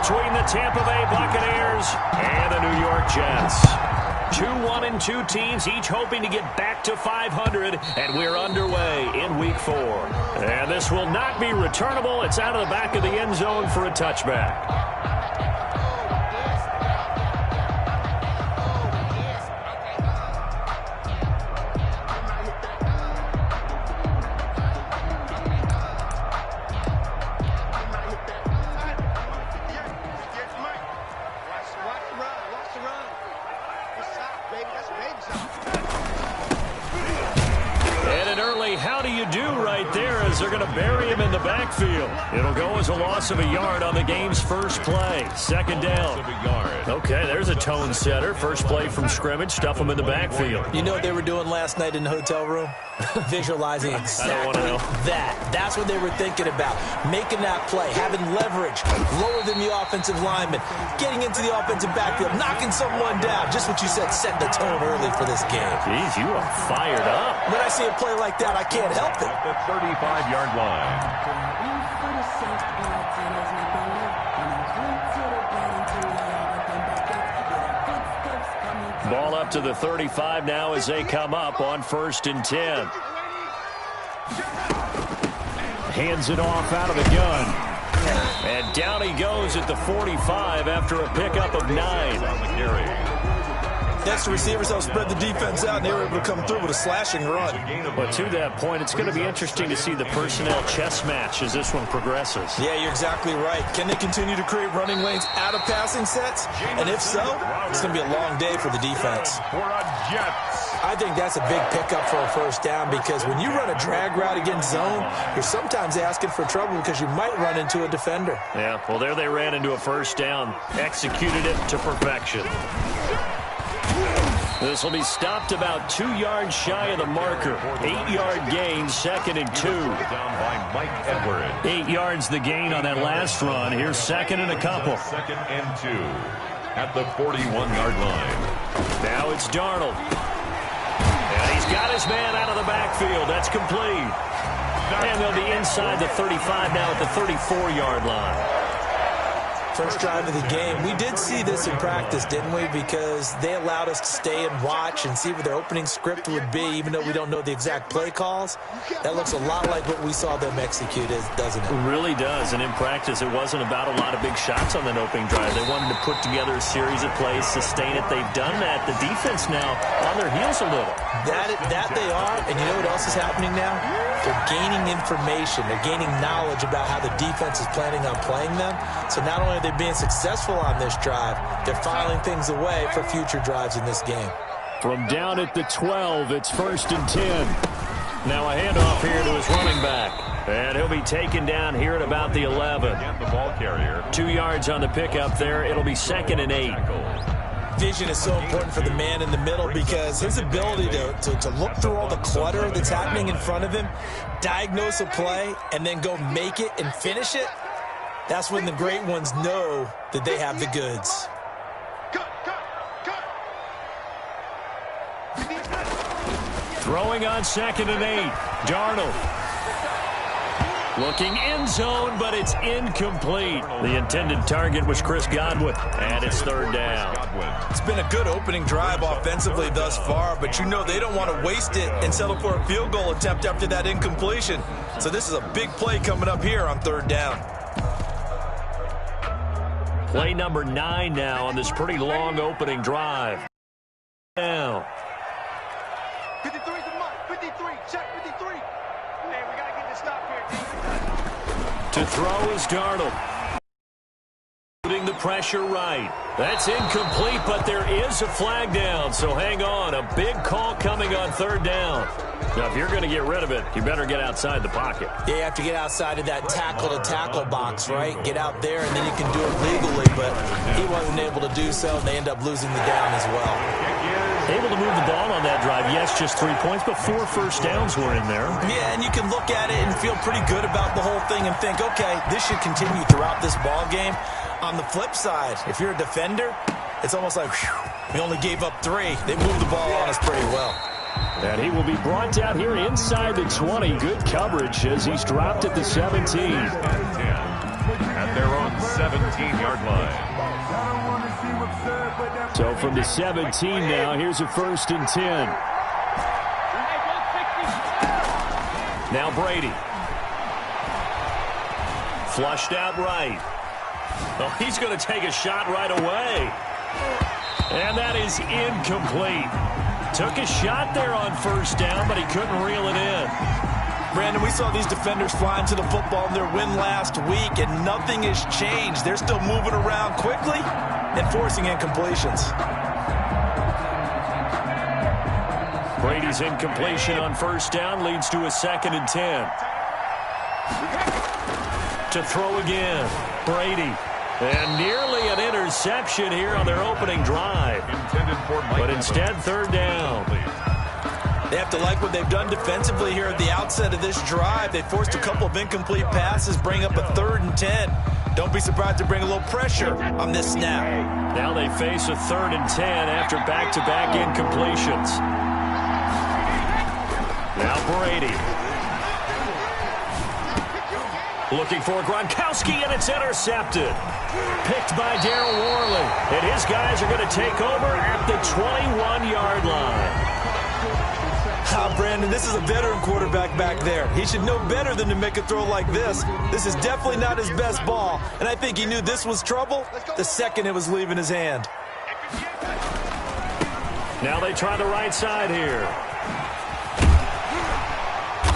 between the Tampa Bay Buccaneers and the New York Jets. 2-1-2 teams, each hoping to get back to 500, and we're underway in Week 4. And this will not be returnable. It's out of the back of the end zone for a touchback. How do you do right there as they're going to bury him in the backfield. It'll go as a loss of a yard on the game's first play. Second down. Okay, there's a tone setter. First play from scrimmage. Stuff him in the backfield. You know what they were doing last night in the hotel room? Visualizing exactly I don't want to know. That's what they were thinking about. Making that play, having leverage, lower than the offensive lineman, getting into the offensive backfield, knocking someone down. Just what you said, set the tone early for this game. Jeez, you are fired up. When I see a play like that, I can't help it. At the 35-yard line. Ball up to the 35 now as they come up on 1st and 10. Hands it off out of the gun. And down he goes at the 45 after a pickup of 9. Next, the receivers helped spread the defense out, and they were able to come through with a slashing run. But to that point, it's going to be interesting to see the personnel chess match as this one progresses. Yeah, you're exactly right. Can they continue to create running lanes out of passing sets? And if so, it's going to be a long day for the defense. I think that's a big pickup for a first down because when you run a drag route against zone, you're sometimes asking for trouble because you might run into a defender. Yeah, well, there they ran into a first down. Executed it to perfection. This will be stopped about 2 yards shy of the marker. 8-yard gain, 2nd and 2. Down by Mike Edwards. 8 yards the gain on that last run. Here's 2nd and a couple. 2nd and 2 at the 41-yard line. Now it's Darnold. And he's got his man out of the backfield. That's complete. And they'll be inside the 35 now at the 34-yard line. First drive of the game. We did see this in practice, didn't we? Because they allowed us to stay and watch and see what their opening script would be, even though we don't know the exact play calls. That looks a lot like what we saw them execute, doesn't it? It really does. And in practice, it wasn't about a lot of big shots on that opening drive. They wanted to put together a series of plays, sustain it. They've done that. The defense now on their heels a little. That they are. And you know what else is happening now? They're gaining information. They're gaining knowledge about how the defense is planning on playing them. So not only are they being successful on this drive, they're filing things away for future drives in this game. From down at the 12, it's 1st and 10. Now a handoff here to his running back. And he'll be taken down here at about the 11. Again, the ball carrier. 2 yards on the pickup there. It'll be 2nd and 8. Vision is so important for the man in the middle because his ability to look through all the clutter that's happening in front of him, diagnose a play, and then go make it and finish it, that's when the great ones know that they have the goods. Throwing on 2nd and 8. Darnold. Looking end zone, but it's incomplete. The intended target was Chris Godwin, and it's 3rd down. It's been a good opening drive offensively thus far, but you know they don't want to waste it and settle for a field goal attempt after that incompletion. So this is a big play coming up here on 3rd down. Play number 9 now on this pretty long opening drive. Now. 53's the mark. 53. Check 53. Man, we got to get this stop here. To throw is Darnold. Putting the pressure right. That's incomplete, but there is a flag down, so hang on. A big call coming on 3rd down. Now, if you're going to get rid of it, you better get outside the pocket. Yeah, you have to get outside of that tackle-to-tackle box, right? Get out there, and then you can do it legally, but he wasn't able to do so, and they end up losing the down as well. Able to move the ball on that drive. Yes, just 3 points, but 4 first downs were in there. Yeah, and you can look at it and feel pretty good about the whole thing and think, okay, this should continue throughout this ball game. On the flip side, if you're a defender, it's almost like, whew, we only gave up 3. They moved the ball on us pretty well. And he will be brought down here inside the 20. Good coverage as he's dropped at the 17. At their own 17-yard line. So from the 17 now, here's a 1st and 10. Now Brady. Flushed out right. Oh, he's going to take a shot right away. And that is incomplete. Took a shot there on 1st down, but he couldn't reel it in. Brandon, we saw these defenders flying to the football in their win last week, and nothing has changed. They're still moving around quickly and forcing incompletions. Brady's incompletion on 1st down leads to a 2nd and 10. To throw again, Brady. And nearly an interception here on their opening drive. But instead, 3rd down. They have to like what they've done defensively here at the outset of this drive. They forced a couple of incomplete passes, bring up a 3rd and 10. Don't be surprised to bring a little pressure on this snap. Now they face a 3rd and 10 after back-to-back incompletions. Now Brady. Looking for Gronkowski, and it's intercepted. Picked by Darryl Worley. And his guys are going to take over at the 21-yard line. Brandon, this is a veteran quarterback back there. He should know better than to make a throw like this. This is definitely not his best ball, and I think he knew this was trouble the second it was leaving his hand. Now they try the right side here.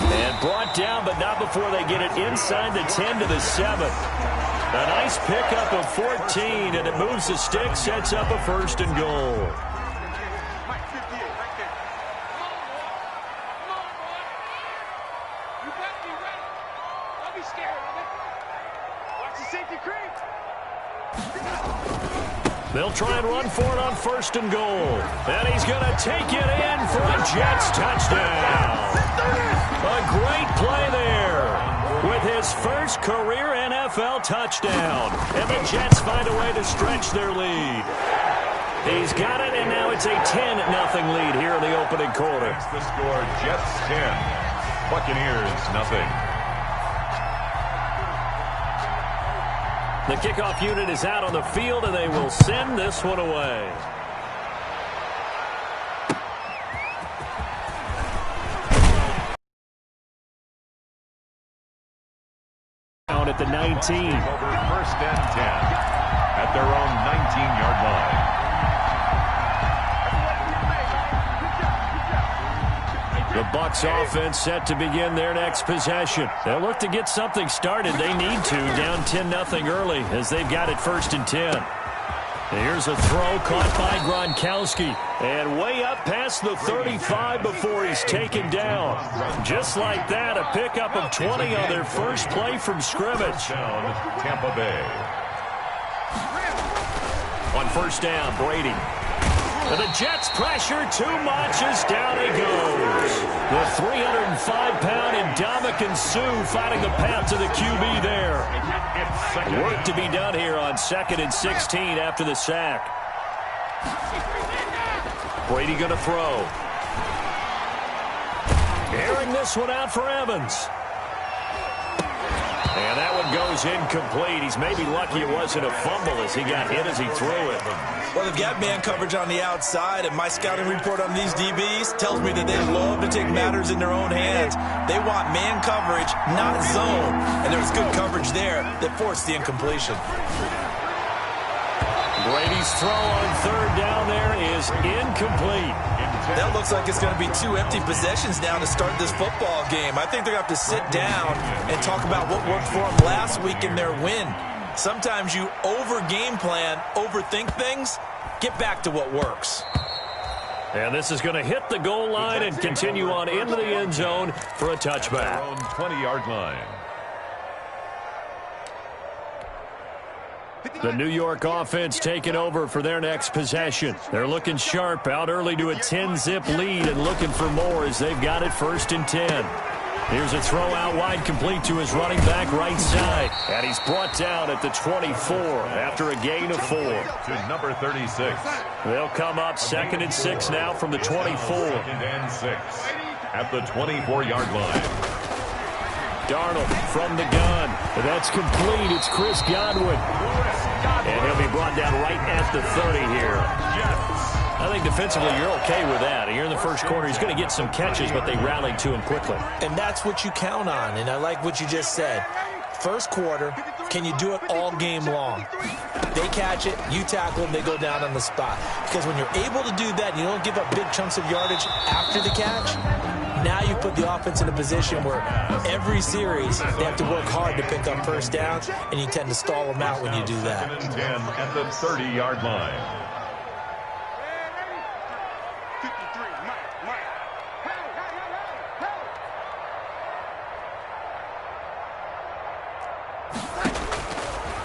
And brought down, but not before they get it inside the 10 to the 7. A nice pickup of 14, and it moves the stick, sets up a 1st and goal. They'll try and run for it on 1st and goal. And he's going to take it in for a Jets touchdown. A great play there with his first career NFL touchdown. And the Jets find a way to stretch their lead. He's got it, and now it's a 10-0 lead here in the opening quarter. That's the score, Jets 10, Buccaneers nothing. The kickoff unit is out on the field, and they will send this one away. Down at the 19. Over 1st and 10 at their own 19-yard line. The Bucs offense set to begin their next possession. They'll look to get something started. They need to, down 10-0 early as they've got it 1st and 10. Here's a throw caught by Gronkowski. And way up past the 35 before he's taken down. Just like that, a pickup of 20 on their first play from scrimmage. Down, Tampa Bay. On 1st down, Brady. And the Jets pressure too much as down he goes. The 305-pound Ndamukong Suh fighting the path to the QB there. Work to be done here on 2nd and 16 after the sack. Brady going to throw. Airing this one out for Evans. And that one goes incomplete. He's maybe lucky it wasn't a fumble as he got hit as he threw it. Well, they've got man coverage on the outside, and my scouting report on these DBs tells me that they love to take matters in their own hands. They want man coverage, not zone. And there was good coverage there that forced the incompletion. Brady's throw on 3rd down there is incomplete. That looks like it's going to be 2 empty possessions now to start this football game. I think they're going to have to sit down and talk about what worked for them last week in their win. Sometimes you over-game plan, overthink things, get back to what works. And this is going to hit the goal line and continue on into the end zone for a touchback. Their own 20-yard line. The New York offense taking over for their next possession. They're looking sharp, out early to a 10-zip lead and looking for more as they've got it 1st and 10. Here's a throw out wide complete to his running back right side. And he's brought down at the 24 after a gain of 4. To number 36. They'll come up 2nd and 6 now from the 24. 2nd and 6 at the 24-yard line. Darnold from the gun. That's complete. It's Chris Godwin. And he'll be brought down right at the 30 here. I think defensively you're okay with that. Here in the first quarter, he's going to get some catches, but they rallied to him quickly. And that's what you count on, and I like what you just said. First quarter, can you do it all game long? They catch it, you tackle them, they go down on the spot. Because when you're able to do that, you don't give up big chunks of yardage after the catch. Now you put the offense in a position where every series they have to work hard to pick up first downs, and you tend to stall them out when you do that. 2nd and 10 at the 30-yard line.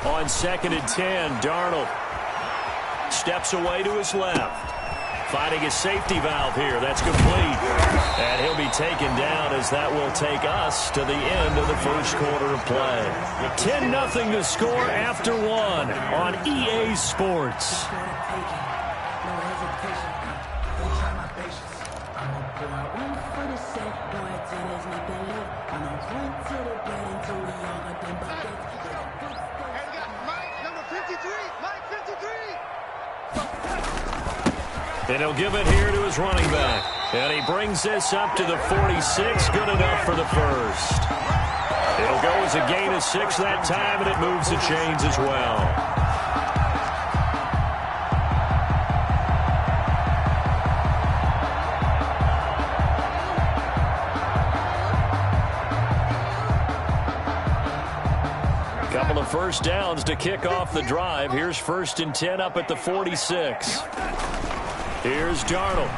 On 2nd and 10, Darnold steps away to his left. Finding a safety valve here. That's complete. And he'll be taken down as that will take us to the end of the first quarter of play. 10-0 to score after one on EA Sports. And he'll give it here to his running back. And he brings this up to the 46. Good enough for the first. It'll go as a gain of 6 that time, and it moves the chains as well. Couple of first downs to kick off the drive. Here's 1st and 10 up at the 46. Here's Darnold.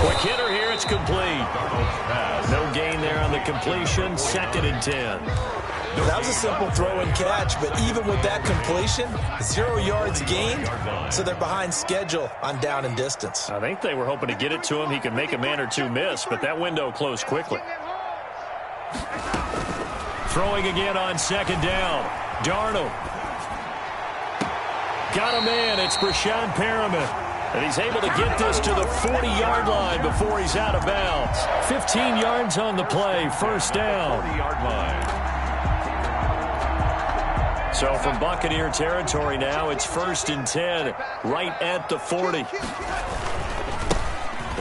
Quick hitter here. It's complete. No gain there on the completion. 2nd and 10. That was a simple throw and catch, but even with that completion, 0 yards gained, so they're behind schedule on down and distance. I think they were hoping to get it to him. He could make a man or two miss, but that window closed quickly. Throwing again on 2nd down. Darnold. Got him in. It's Brashad Perriman. And he's able to get this to the 40-yard line before he's out of bounds. 15 yards on the play. First down. 40-yard line. So from Buccaneer territory now, it's 1st and 10 right at the 40.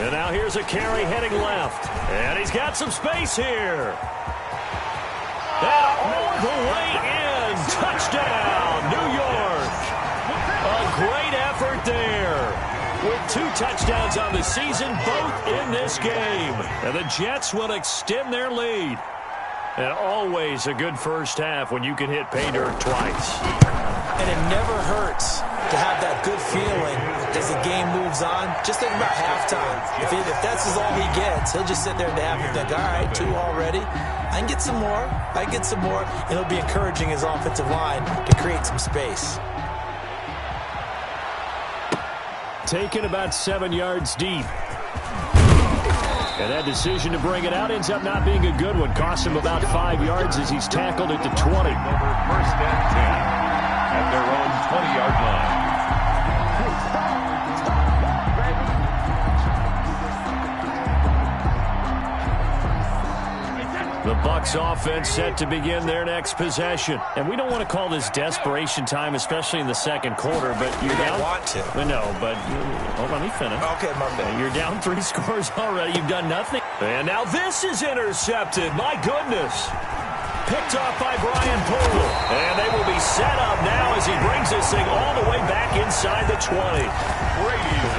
And now here's a carry heading left. And he's got some space here. And all the way in. Touchdown, New York. A great effort there. With 2 touchdowns on the season, both in this game. And the Jets will extend their lead. And always a good first half when you can hit pay dirt twice. And it never hurts to have that good feeling as the game moves on. Just think about halftime. If that's all he gets, he'll just sit there at the half and think, all right, 2 already. I can get some more. I can get some more. And he'll be encouraging his offensive line to create some space. Taken about 7 yards deep. And that decision to bring it out ends up not being a good one. Costs him about 5 yards as he's tackled at the 20. Over 1st and 10 at their own 20-yard line. The Bucs offense set to begin their next possession. And we don't want to call this desperation time, especially in the second quarter, but you're down. Want to. No, but hold on, let me finish. Okay, my bad. You're down 3 scores already. You've done nothing. And now this is intercepted. My goodness. Picked off by Brian Poole. And they will be set up now as he brings this thing all the way back inside the 20.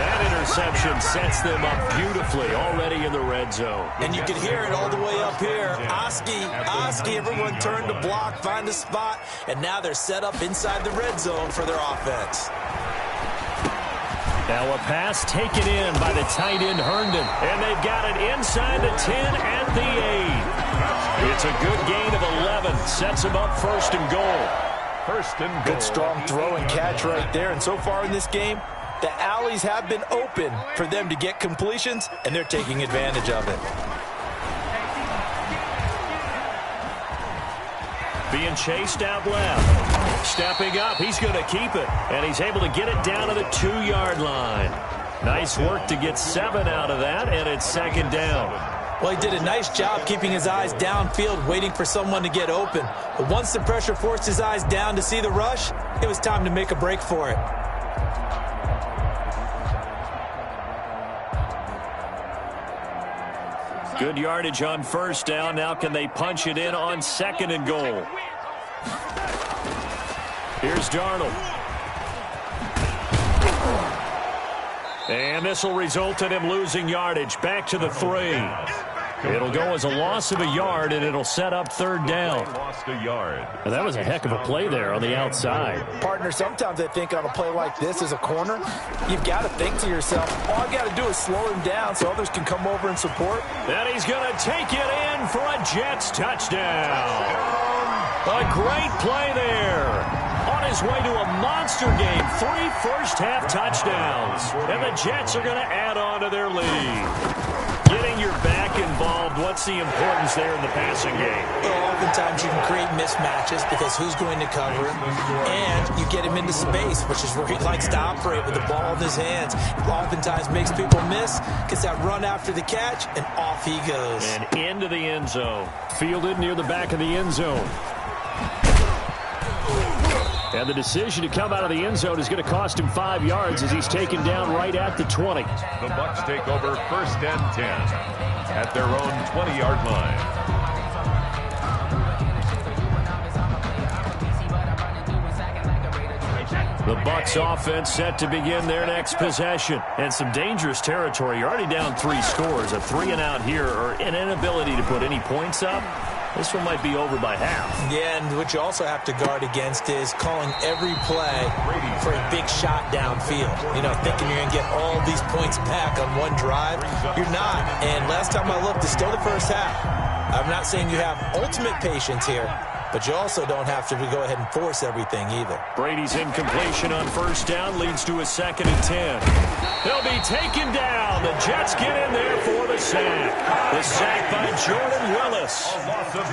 That interception sets them up beautifully already in the red zone. And you can hear it all the way up here. Oski, everyone turned to block, find a spot, and now they're set up inside the red zone for their offense. Now a pass taken in by the tight end Herndon. And they've got it inside the 10 at the 8. It's a good gain of 11. Sets them up 1st and goal. 1st and goal. Good strong throw and catch right there. And so far in this game, the alleys have been open for them to get completions, and they're taking advantage of it. Being chased out left. Stepping up. He's going to keep it. And he's able to get it down to the 2-yard line. Nice work to get 7 out of that, and it's 2nd down. Well, he did a nice job keeping his eyes downfield, waiting for someone to get open. But once the pressure forced his eyes down to see the rush, it was time to make a break for it. Good yardage on first down. Now can they punch it in on 2nd and goal? Here's Darnold. And this will result in him losing yardage. Back to the 3. It'll go as a loss of a yard, and it'll set up 3rd down. Lost a yard. And that was a heck of a play there on the outside. Partner, sometimes I think on a play like this as a corner, you've got to think to yourself, all I've got to do is slow him down so others can come over and support. And he's going to take it in for a Jets touchdown. A great play there. On his way to a monster game, 3 first-half touchdowns. And the Jets are going to add on to their lead. Getting your back involved, what's the importance there in the passing game? Well, oftentimes you can create mismatches because who's going to cover him, and you get him into space, which is where he likes to operate with the ball in his hands. Oftentimes makes people miss, gets that run after the catch, and off he goes. And into the end zone. Fielded near the back of the end zone. And the decision to come out of the end zone is going to cost him 5 yards as he's taken down right at the 20. The Bucs take over 1st and 10 at their own 20-yard line. The Bucs offense set to begin their next possession. And some dangerous territory. You're already down 3 scores. A 3-and-out here, or an inability to put any points up. This one might be over by half. Yeah, and what you also have to guard against is calling every play for a big shot downfield. You know, thinking you're going to get all these points back on one drive. You're not. And last time I looked, it's still the first half. I'm not saying you have ultimate patience here, but you also don't have to go ahead and force everything either. Brady's incompletion on first down leads to a 2nd and 10. They'll be taken down. The Jets get in there for the sack. The sack by Jordan Willis.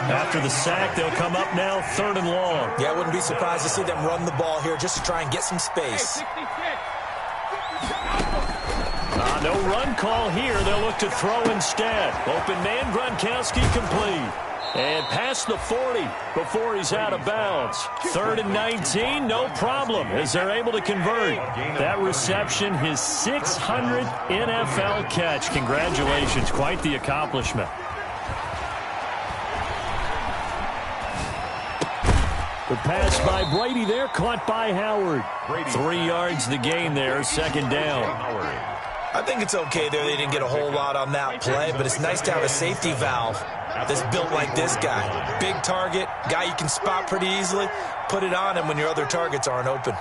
After the sack, they'll come up now 3rd and long. Yeah, I wouldn't be surprised to see them run the ball here just to try and get some space. No run call here. They'll look to throw instead. Open man, Gronkowski complete. And past the 40 before he's out of bounds. 3rd and 19, no problem, as they're able to convert. That reception, his 600th NFL catch. Congratulations, quite the accomplishment. The pass by Brady there, caught by Howard. 3 yards the gain there, 2nd down. I think it's okay there. They didn't get a whole lot on that play, but it's nice to have a safety valve that's built like this guy. Big target, guy you can spot pretty easily. Put it on him when your other targets aren't open.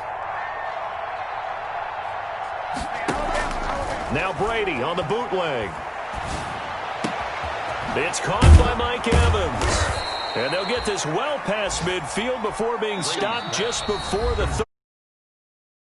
Now Brady on the bootleg. It's caught by Mike Evans. And they'll get this well past midfield before being stopped just before the